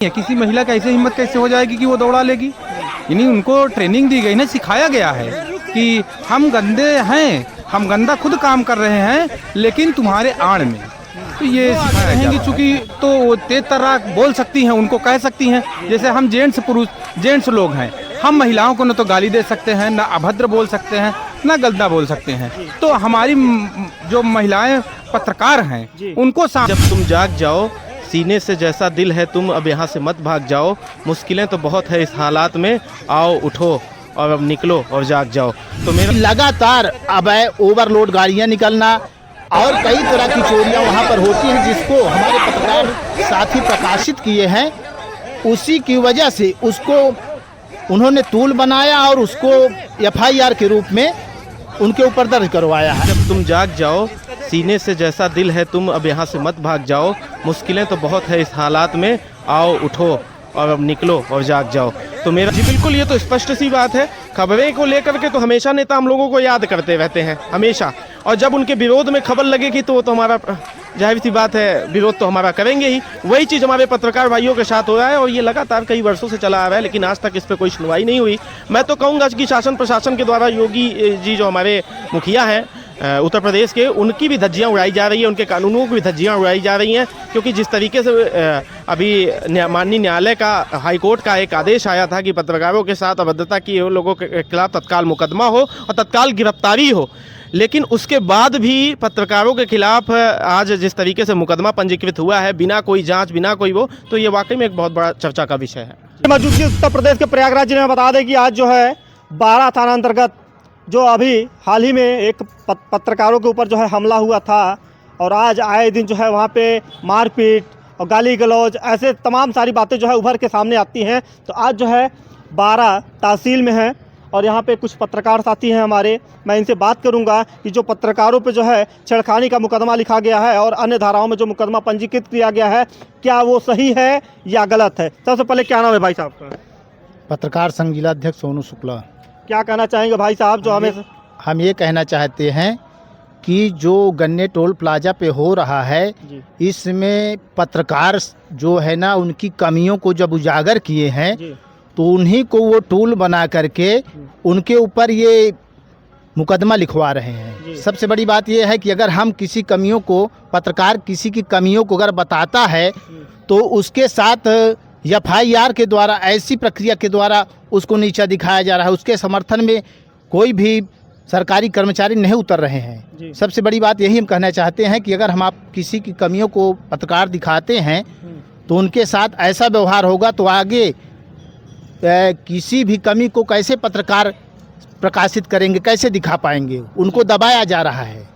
किसी महिला का ऐसे हिम्मत कैसे हो जाएगी कि वो दौड़ा लेगी। यानी उनको ट्रेनिंग दी गई ना, सिखाया गया है कि हम गंदे हैं, हम गंदा खुद काम कर रहे हैं लेकिन तुम्हारे आड़ में। तो ये सिखाएंगे चूँकि तो वो तेज तर्राक बोल सकती हैं, उनको कह सकती हैं। जैसे हम जेंट्स लोग हैं, हम महिलाओं को न तो गाली दे सकते हैं, ना अभद्र बोल सकते हैं, ना गंदा बोल सकते हैं। तो हमारी जो महिलाएं पत्रकार हैं उनको जब तुम जाग जाओ सीने से जैसा दिल है तुम अब यहाँ से मत भाग जाओ, मुश्किलें तो बहुत है इस हालात में, आओ उठो और अब निकलो और जाग जाओ। तो मेरा लगातार अब ओवरलोड गाड़ियां निकलना और कई तरह की चोरियां वहां पर होती हैं, जिसको हमारे पत्रकार साथी प्रकाशित किए हैं। उसी की वजह से उसको उन्होंने टूल बनाया और उसको FIR के रूप में उनके ऊपर दर्ज करवाया है। जब तुम जाग जाओ सीने से जैसा दिल है तुम अब यहाँ से मत भाग जाओ, मुश्किलें तो बहुत है इस हालात में, आओ उठो और अब निकलो और जाग जाओ। तो मेरा जी बिल्कुल, ये तो स्पष्ट सी बात है। खबरें को लेकर के तो हमेशा नेता हम लोगों को याद करते रहते हैं हमेशा, और जब उनके विरोध में खबर लगेगी तो वो तो हमारा जाहिर सी बात है विरोध तो हमारा करेंगे ही। वही चीज़ हमारे पत्रकार भाइयों के साथ हो रहा है और ये लगातार कई वर्षों से चला आ रहा है, लेकिन आज तक इस पर कोई सुनवाई नहीं हुई। मैं तो कहूँगा कि शासन प्रशासन के द्वारा योगी जी जो हमारे मुखिया हैं उत्तर प्रदेश के, उनकी भी धज्जियां उड़ाई जा रही है, उनके कानूनों की भी धज्जियां उड़ाई जा रही हैं। क्योंकि जिस तरीके से अभी माननीय न्यायालय का, हाई कोर्ट का एक आदेश आया था कि पत्रकारों के साथ अभद्रता की लोगों के खिलाफ तत्काल मुकदमा हो और तत्काल गिरफ्तारी हो, लेकिन उसके बाद भी पत्रकारों के खिलाफ आज जिस तरीके से मुकदमा पंजीकृत हुआ है बिना कोई जांच, बिना कोई वो, तो ये वाकई में एक बहुत बड़ा चर्चा का विषय है। मौजूदगी उत्तर प्रदेश के प्रयागराज जिले में बता दें कि आज जो है 12 थाना अंतर्गत जो अभी हाल ही में एक पत्रकारों के ऊपर जो है हमला हुआ था, और आज आए दिन जो है वहाँ पे मारपीट और गाली गलौज ऐसे तमाम सारी बातें जो है उभर के सामने आती हैं। तो आज जो है 12 तहसील में है और यहाँ पे कुछ पत्रकार साथी हैं हमारे, मैं इनसे बात करूँगा कि जो पत्रकारों पे जो है छेड़खानी का मुकदमा लिखा गया है और अन्य धाराओं में जो मुकदमा पंजीकृत किया गया है, क्या वो सही है या गलत है। सबसे पहले क्या नाम है भाई साहब का? पत्रकार संघ जिला अध्यक्ष सोनू शुक्ला। क्या कहना चाहेंगे भाई साहब? जो हम ये कहना चाहते हैं कि जो गन्ने टोल प्लाजा पे हो रहा है, इसमें पत्रकार जो है ना उनकी कमियों को जब उजागर किए हैं तो उन्हीं को वो टूल बना करके उनके ऊपर ये मुकदमा लिखवा रहे हैं। सबसे बड़ी बात ये है कि अगर हम किसी कमियों को, पत्रकार किसी की कमियों को अगर बताता है तो उसके साथ FIR के द्वारा, ऐसी प्रक्रिया के द्वारा उसको नीचा दिखाया जा रहा है। उसके समर्थन में कोई भी सरकारी कर्मचारी नहीं उतर रहे हैं। सबसे बड़ी बात यही हम कहना चाहते हैं कि अगर हम आप किसी की कमियों को पत्रकार दिखाते हैं तो उनके साथ ऐसा व्यवहार होगा तो आगे किसी भी कमी को कैसे पत्रकार प्रकाशित करेंगे, कैसे दिखा पाएंगे? उनको दबाया जा रहा है।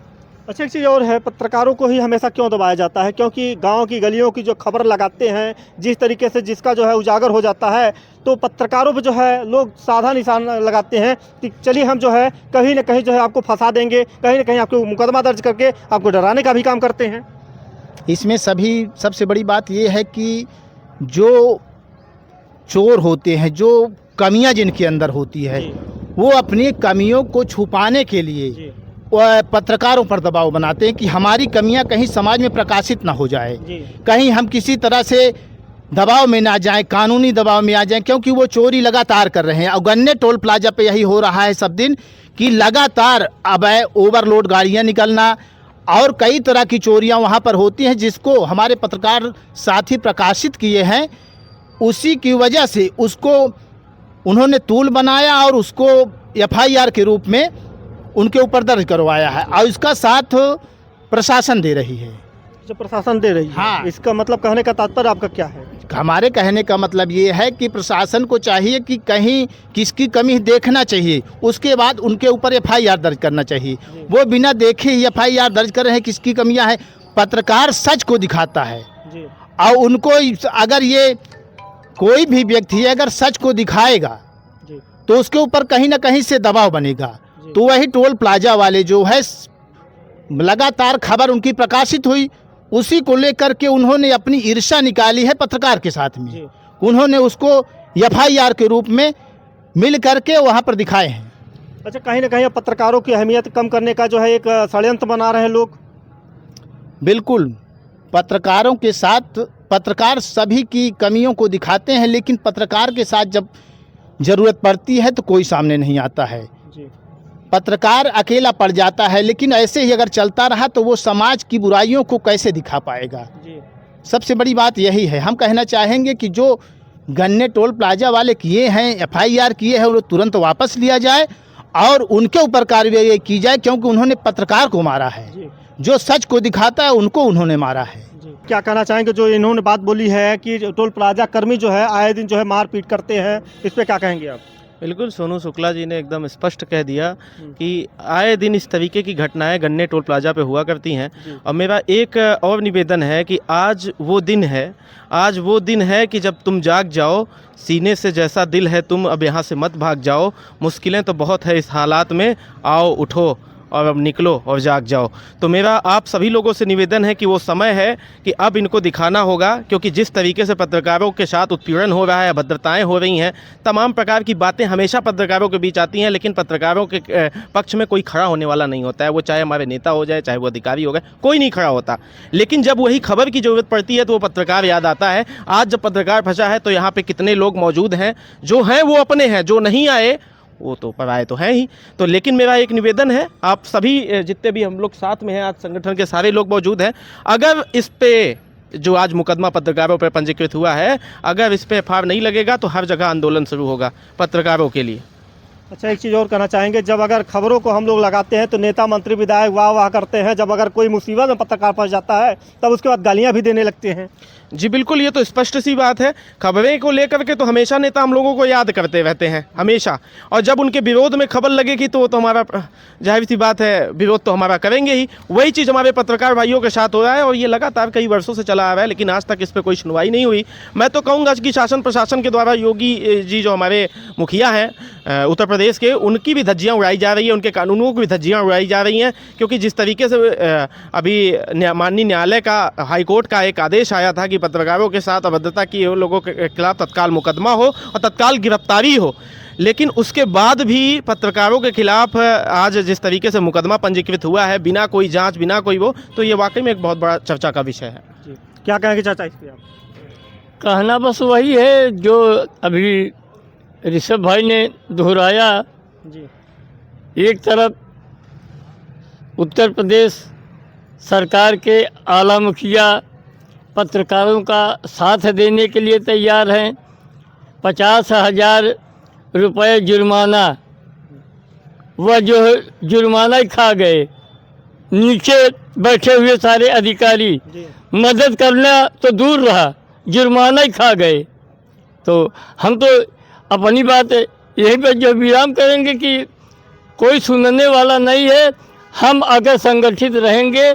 अच्छा, एक चीज़ और है, पत्रकारों को ही हमेशा क्यों दबाया जाता है? क्योंकि गांव की गलियों की जो खबर लगाते हैं, जिस तरीके से जिसका जो है उजागर हो जाता है, तो पत्रकारों पे जो है लोग साधा निशान लगाते हैं कि चलिए हम जो है कहीं ना कहीं जो है आपको फंसा देंगे, कहीं ना कहीं आपको मुकदमा दर्ज करके आपको डराने का भी काम करते हैं। इसमें सबसे बड़ी बात ये है कि जो चोर होते हैं, जो कमियां जिनके अंदर होती है, वो अपनी कमियों को छुपाने के लिए पत्रकारों पर दबाव बनाते हैं कि हमारी कमियां कहीं समाज में प्रकाशित ना हो जाए, कहीं हम किसी तरह से दबाव में ना जाएं, कानूनी दबाव में आ जाएं, क्योंकि वो चोरी लगातार कर रहे हैं। और गन्ने टोल प्लाजा पे यही हो रहा है सब दिन कि लगातार अब ओवरलोड गाड़ियां निकलना और कई तरह की चोरियां वहां पर होती हैं, जिसको हमारे पत्रकार साथी प्रकाशित किए हैं। उसी की वजह से उसको उन्होंने टूल बनाया और उसको FIR के रूप में उनके ऊपर दर्ज करवाया है और इसका साथ प्रशासन दे रही है। जो प्रशासन दे रही है, हाँ। इसका मतलब कहने का तात्पर्य आपका क्या है? हमारे कहने का मतलब ये है कि प्रशासन को चाहिए कि कहीं किसकी कमी देखना चाहिए, उसके बाद उनके ऊपर FIR दर्ज करना चाहिए। वो बिना देखे ही FIR दर्ज कर रहे हैं किसकी कमियां हैं। पत्रकार सच को दिखाता है और उनको अगर ये कोई भी व्यक्ति अगर सच को दिखाएगा तो उसके ऊपर कहीं ना कहीं से दबाव बनेगा। तो वही टोल प्लाजा वाले जो है लगातार खबर उनकी प्रकाशित हुई, उसी को लेकर के उन्होंने अपनी ईर्ष्या निकाली है पत्रकार के साथ में। उन्होंने उसको FIR के रूप में मिल करके वहाँ पर दिखाए हैं। अच्छा, कहीं ना कहीं पत्रकारों की अहमियत कम करने का जो है एक षड्यंत्र बना रहे हैं लोग। बिल्कुल, पत्रकारों के साथ पत्रकार सभी की कमियों को दिखाते हैं, लेकिन पत्रकार के साथ जब ज़रूरत पड़ती है तो कोई सामने नहीं आता है। जी पत्रकार अकेला पड़ जाता है, लेकिन ऐसे ही अगर चलता रहा तो वो समाज की बुराइयों को कैसे दिखा पाएगा। जी सबसे बड़ी बात यही है। हम कहना चाहेंगे कि जो गन्ने टोल प्लाजा वाले किए हैं, FIR किए हैं, वो तुरंत वापस लिया जाए और उनके ऊपर कार्रवाई की जाए, क्योंकि उन्होंने पत्रकार को मारा है। जी जो सच को दिखाता है उनको उन्होंने मारा है। जी क्या कहना चाहेंगे, जो इन्होंने बात बोली है कि टोल प्लाजा कर्मी जो है आए दिन जो है मारपीट करते हैं, इस पे क्या कहेंगे आप? बिल्कुल, सोनू शुक्ला जी ने एकदम स्पष्ट कह दिया कि आए दिन इस तरीके की घटनाएं गन्ने टोल प्लाजा पे हुआ करती हैं। और मेरा एक और निवेदन है कि आज वो दिन है कि जब तुम जाग जाओ, सीने से जैसा दिल है तुम अब यहाँ से मत भाग जाओ, मुश्किलें तो बहुत है इस हालात में, आओ उठो और अब निकलो और जाग जाओ। तो मेरा आप सभी लोगों से निवेदन है कि वो समय है कि अब इनको दिखाना होगा, क्योंकि जिस तरीके से पत्रकारों के साथ उत्पीड़न हो रहा है, अभद्रताएं हो रही हैं, तमाम प्रकार की बातें हमेशा पत्रकारों के बीच आती हैं, लेकिन पत्रकारों के पक्ष में कोई खड़ा होने वाला नहीं होता है। वो चाहे हमारे नेता हो जाए, चाहे वो अधिकारी हो गए, कोई नहीं खड़ा होता। लेकिन जब वही खबर की ज़रूरत पड़ती है तो वो पत्रकार याद आता है। आज जब पत्रकार फंसा है तो यहाँ पर कितने लोग मौजूद हैं, जो हैं वो अपने हैं, जो नहीं आए वो तो पराए तो हैं ही। तो लेकिन मेरा एक निवेदन है, आप सभी जितने भी हम लोग साथ में हैं, आज संगठन के सारे लोग मौजूद हैं, अगर इस पे जो आज मुकदमा पत्रकारों पर पंजीकृत हुआ है, अगर इस पे FIR नहीं लगेगा तो हर जगह आंदोलन शुरू होगा पत्रकारों के लिए। अच्छा, एक चीज़ और कहना चाहेंगे, जब अगर खबरों को हम लोग लगाते हैं तो नेता मंत्री विधायक वाह वाह करते हैं, जब अगर कोई मुसीबत में पत्रकार फंस जाता है तब उसके बाद गालियाँ भी देने लगते हैं। जी बिल्कुल, ये तो स्पष्ट सी बात है। खबरें को लेकर के तो हमेशा नेता हम लोगों को याद करते रहते हैं, हमेशा। और जब उनके विरोध में खबर लगेगी तो वो तो हमारा जाहिर सी बात है, विरोध तो हमारा करेंगे ही। वही चीज़ हमारे पत्रकार भाइयों के साथ हो रहा है और ये लगातार कई वर्षों से चला आ रहा है, लेकिन आज तक इस पर कोई सुनवाई नहीं हुई। मैं तो कहूँगा कि शासन प्रशासन के द्वारा योगी जी जो हमारे मुखिया हैं उत्तर प्रदेश के, उनकी भी धज्जियाँ उड़ाई जा रही है, उनके कानूनों की भी धज्जियाँ उड़ाई जा रही हैं। क्योंकि जिस तरीके से अभी माननीय न्यायालय का, हाईकोर्ट का एक आदेश आया था कि पत्रकारों के साथ अभद्रता की लोगों के खिलाफ तत्काल मुकदमा हो और तत्काल गिरफ्तारी हो, लेकिन उसके बाद भी पत्रकारों के खिलाफ आज जिस तरीके से मुकदमा पंजीकृत हुआ है, बिना कोई जांच, बिना कोई वो, तो ये वाकई में एक बहुत बड़ा चर्चा का विषय है। जी क्या कहेंगे चाचा इस पे आप? कहना बस वही है जो अभी ऋषभ भाई ने दोहराया। जी एक तरफ उत्तर प्रदेश सरकार के आला मुखिया पत्रकारों का साथ देने के लिए तैयार हैं। 50,000 रुपये जुर्माना, वह जो है जुर्माना ही खा गए। नीचे बैठे हुए सारे अधिकारी मदद करना तो दूर रहा, जुर्माना ही खा गए। तो हम तो अपनी बात यही पर जो विराम करेंगे कि कोई सुनने वाला नहीं है। हम अगर संगठित रहेंगे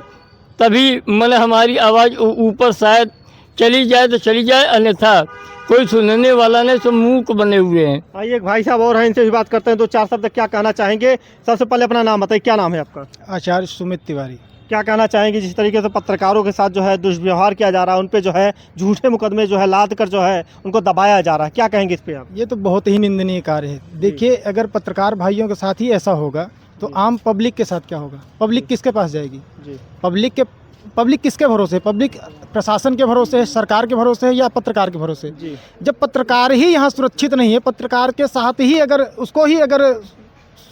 तभी मन हमारी आवाज़ ऊपर शायद चली जाए तो चली जाए, अन्यथा कोई सुनने वाला नहीं, सब मूक बने हुए हैं। आइए एक भाई साहब और हैं, इनसे भी बात करते हैं, दो चार शब्द क्या कहना चाहेंगे। सबसे पहले अपना नाम बताइए, क्या नाम है आपका? आचार्य सुमित तिवारी। क्या कहना चाहेंगे जिस तरीके से पत्रकारों के साथ जो है दुष्व्यवहार किया जा रहा है, उन पे जो है झूठे मुकदमे जो है लाद कर जो है उनको दबाया जा रहा है, क्या कहेंगे इस पे आप? ये तो बहुत ही निंदनीय कार्य है। देखिए, अगर पत्रकार भाइयों के साथ ही ऐसा होगा तो आम पब्लिक के साथ क्या होगा? पब्लिक किसके पास जाएगी? जी पब्लिक किसके भरोसे? पब्लिक प्रशासन के भरोसे है, सरकार के भरोसे है या पत्रकार के भरोसे? जी जब पत्रकार ही यहाँ सुरक्षित नहीं है, पत्रकार के साथ ही अगर उसको ही अगर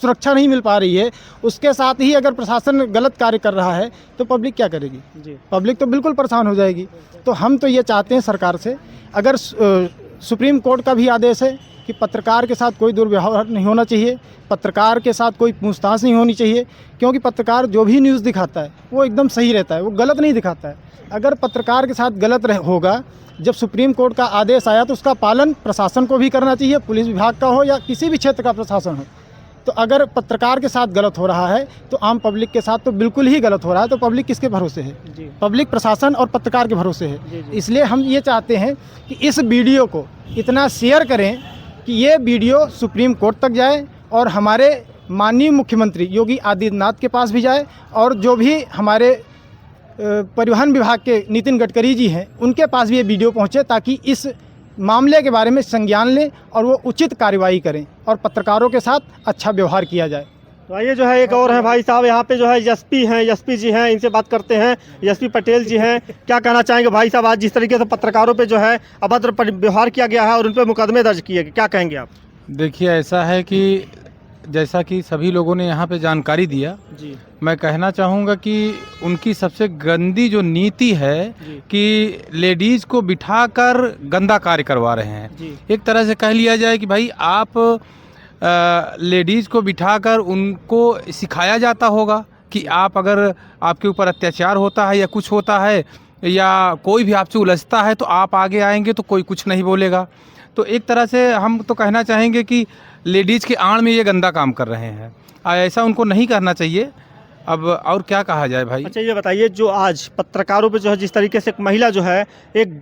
सुरक्षा नहीं मिल पा रही है, उसके साथ ही अगर प्रशासन गलत कार्य कर रहा है, तो पब्लिक क्या करेगी? जी पब्लिक तो बिल्कुल परेशान हो जाएगी। तो हम तो ये चाहते हैं सरकार से, अगर सुप्रीम कोर्ट का भी आदेश है कि पत्रकार के साथ कोई दुर्व्यवहार नहीं होना चाहिए, पत्रकार के साथ कोई पूछताछ नहीं होनी चाहिए, क्योंकि पत्रकार जो भी न्यूज़ दिखाता है वो एकदम सही रहता है, वो गलत नहीं दिखाता है। अगर पत्रकार के साथ गलत होगा, जब सुप्रीम कोर्ट का आदेश आया तो उसका पालन प्रशासन को भी करना चाहिए, पुलिस विभाग का हो या किसी भी क्षेत्र का प्रशासन हो। तो अगर पत्रकार के साथ गलत हो रहा है तो आम पब्लिक के साथ तो बिल्कुल ही गलत हो रहा है। तो पब्लिक किसके भरोसे है? जी पब्लिक प्रशासन और पत्रकार के भरोसे है। जी। इसलिए हम ये चाहते हैं कि इस वीडियो को इतना शेयर करें कि ये वीडियो सुप्रीम कोर्ट तक जाए और हमारे माननीय मुख्यमंत्री योगी आदित्यनाथ के पास भी जाए, और जो भी हमारे परिवहन विभाग के नितिन गडकरी जी हैं उनके पास भी ये वीडियो पहुँचे, ताकि इस मामले के बारे में संज्ञान लें और वो उचित कार्रवाई करें और पत्रकारों के साथ अच्छा व्यवहार किया जाए। तो आइए जो है एक और है भाई साहब, यहाँ पे जो है एसपी हैं, एसपी जी हैं, इनसे बात करते हैं। एसपी पटेल जी हैं, क्या कहना चाहेंगे भाई साहब? आज जिस तरीके से पत्रकारों पे जो है अभद्र व्यवहार किया गया है और उन पे मुकदमे दर्ज किए गए, क्या कहेंगे आप? देखिए ऐसा है कि जैसा कि सभी लोगों ने यहाँ पे जानकारी दिया, जी मैं कहना चाहूँगा कि उनकी सबसे गंदी जो नीति है कि लेडीज़ को बिठाकर गंदा कार्य करवा रहे हैं। जी एक तरह से कह लिया जाए कि भाई आप लेडीज़ को बिठाकर उनको सिखाया जाता होगा कि आप अगर आपके ऊपर अत्याचार होता है या कुछ होता है या कोई भी आपसे उलझता है तो आप आगे आएंगे तो कोई कुछ नहीं बोलेगा। तो एक तरह से हम तो कहना चाहेंगे कि लेडीज़ के आड़ में ये गंदा काम कर रहे हैं, ऐसा उनको नहीं करना चाहिए। अब और क्या कहा जाए भाई? अच्छा ये बताइए, जो आज पत्रकारों पे जो है जिस तरीके से एक महिला जो है एक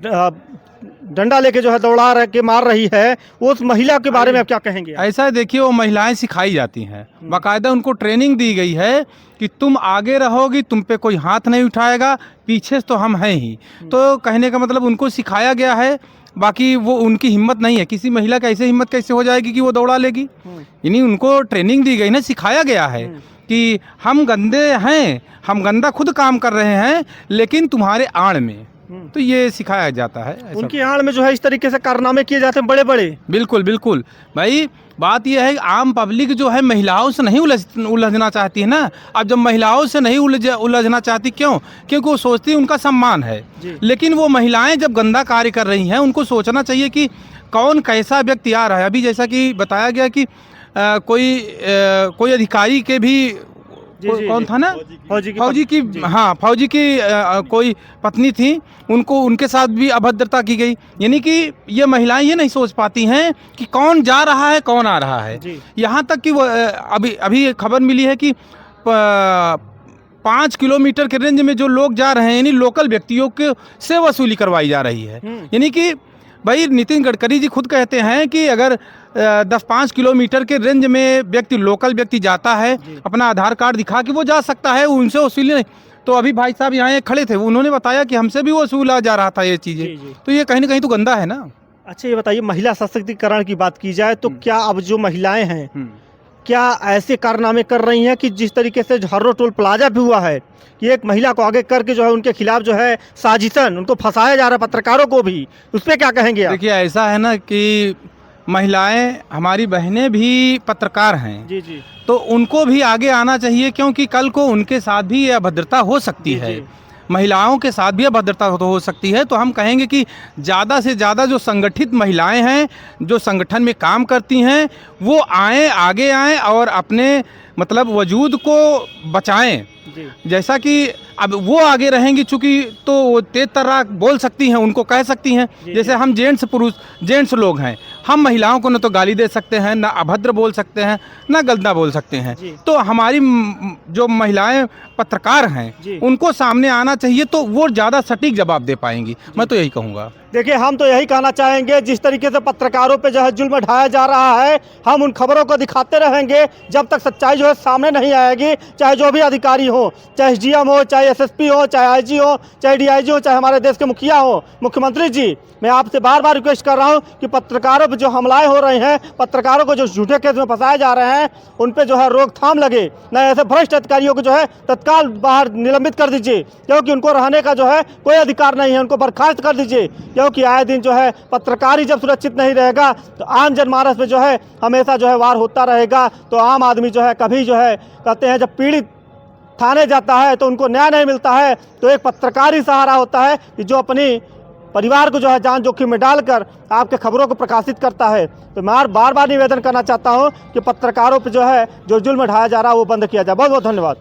डंडा लेके जो है दौड़ा रह के मार रही है, उस महिला के बारे में आप क्या कहेंगे? ऐसा है, देखिए वो महिलाएं सिखाई जाती हैं, बाकायदा उनको ट्रेनिंग दी गई है कि तुम आगे रहोगी, तुम पे कोई हाथ नहीं उठाएगा, पीछे तो हम हैं ही। तो कहने का मतलब उनको सिखाया गया है, बाकी वो उनकी हिम्मत नहीं है। किसी महिला का ऐसे हिम्मत कैसे हो जाएगी कि वो दौड़ा लेगी? यानी उनको ट्रेनिंग दी गई ना, सिखाया गया है कि हम गंदे हैं, हम गंदा खुद काम कर रहे हैं, लेकिन तुम्हारे आड़ में, तो ये सिखाया जाता है। उनकी आड़ में जो है इस तरीके से कारनामे किए जाते हैं बड़े बड़े। बिल्कुल बिल्कुल भाई, बात यह है कि आम पब्लिक जो है महिलाओं से नहीं उलझना चाहती है ना। अब जब महिलाओं से नहीं उलझना चाहती, क्यों? क्योंकि वो सोचती है उनका सम्मान है। लेकिन वो महिलाएं जब गंदा कार्य कर रही हैं, उनको सोचना चाहिए कि कौन कैसा व्यक्ति आ रहा है। अभी जैसा कि बताया गया कि कोई अधिकारी के भी कौन था ना, फौजी की, हाँ फौजी की कोई पत्नी थी, उनको उनके साथ भी अभद्रता की गई। यानी कि ये महिलाएं ये नहीं सोच पाती हैं कि कौन जा रहा है कौन आ रहा है। यहाँ तक कि वो अभी खबर मिली है कि 5 किलोमीटर के रेंज में जो लोग जा रहे हैं, यानी लोकल व्यक्तियों के से वसूली करवाई जा रही है। यानी कि भाई नितिन गडकरी जी खुद कहते हैं कि अगर 10-5 किलोमीटर के रेंज में लोकल व्यक्ति जाता है, अपना आधार कार्ड दिखा के वो जा सकता है, उनसे वसूली नहीं। तो अभी भाई साहब यहाँ खड़े थे, उन्होंने बताया कि हमसे भी वसूला जा रहा था ये चीज़ें। तो ये कहीं ना कहीं तो गंदा है ना। अच्छा ये बताइए, महिला सशक्तिकरण की बात की जाए तो क्या अब जो महिलाएं हैं क्या ऐसे कारनामे कर रही हैं कि जिस तरीके से हर्रो टोल प्लाजा भी हुआ है कि एक महिला को आगे करके जो है उनके खिलाफ जो है साजिशन, उनको फंसाया जा रहा है, पत्रकारों को भी, उस पर क्या कहेंगे आप? देखिए ऐसा है ना कि महिलाएं, हमारी बहनें भी पत्रकार हैं। जी जी। तो उनको भी आगे आना चाहिए, क्योंकि कल को उनके साथ भी ये अभद्रता हो सकती है। महिलाओं के साथ भी अभद्रता हो सकती है। तो हम कहेंगे कि ज़्यादा से ज़्यादा जो संगठित महिलाएं हैं, जो संगठन में काम करती हैं, वो आएँ, आगे आएँ और अपने मतलब वजूद को बचाएं। जैसा कि अब वो आगे रहेंगी, चूँकि तो वो तेज तर्राक बोल सकती हैं, उनको कह सकती हैं। जैसे हम जेंट्स लोग हैं, हम महिलाओं को न तो गाली दे सकते हैं, ना अभद्र बोल सकते हैं, ना गंदा बोल सकते हैं। तो हमारी जो महिलाएं पत्रकार हैं, उनको सामने आना चाहिए, तो वो ज़्यादा सटीक जवाब दे पाएंगी। मैं तो यही कहूँगा। देखिए हम तो यही कहना चाहेंगे, जिस तरीके से पत्रकारों पे जो है जुल्म ढाया जा रहा है, हम उन खबरों को दिखाते रहेंगे जब तक सच्चाई जो है सामने नहीं आएगी। चाहे जो भी अधिकारी हो, चाहे एसडीएम हो, चाहे एसएसपी हो, चाहे आईजी हो, चाहे डीआईजी हो, चाहे हमारे देश के मुखिया हो, मुख्यमंत्री जी, मैं आपसे बार बार रिक्वेस्ट कर रहा हूं कि पत्रकारों पर जो हमलाएं हो रहे हैं, पत्रकारों को जो झूठे केस में फंसाए जा रहे हैं, उन पर जो है रोकथाम लगे। न ऐसे भ्रष्ट अधिकारियों को जो है तत्काल बाहर निलंबित कर दीजिए, क्योंकि उनको रहने का जो है कोई अधिकार नहीं है। उनको बर्खास्त कर दीजिए, क्योंकि आए दिन जो है पत्रकार ही जब सुरक्षित नहीं रहेगा तो आम जनमानस में जो है हमेशा जो है वार होता रहेगा। तो आम आदमी जो है कभी जो है कहते हैं, जब पीड़ित थाने जाता है तो उनको न्याय नहीं मिलता है, तो एक पत्रकार ही सहारा होता है कि जो अपनी परिवार को जो है जान जोखिम में डालकर आपके खबरों को प्रकाशित करता है। तो मैं बार बार निवेदन करना चाहता हूं कि पत्रकारों पर जो है जो जुल्म ढाया जा रहा है वो बंद किया जाए। बहुत बहुत धन्यवाद।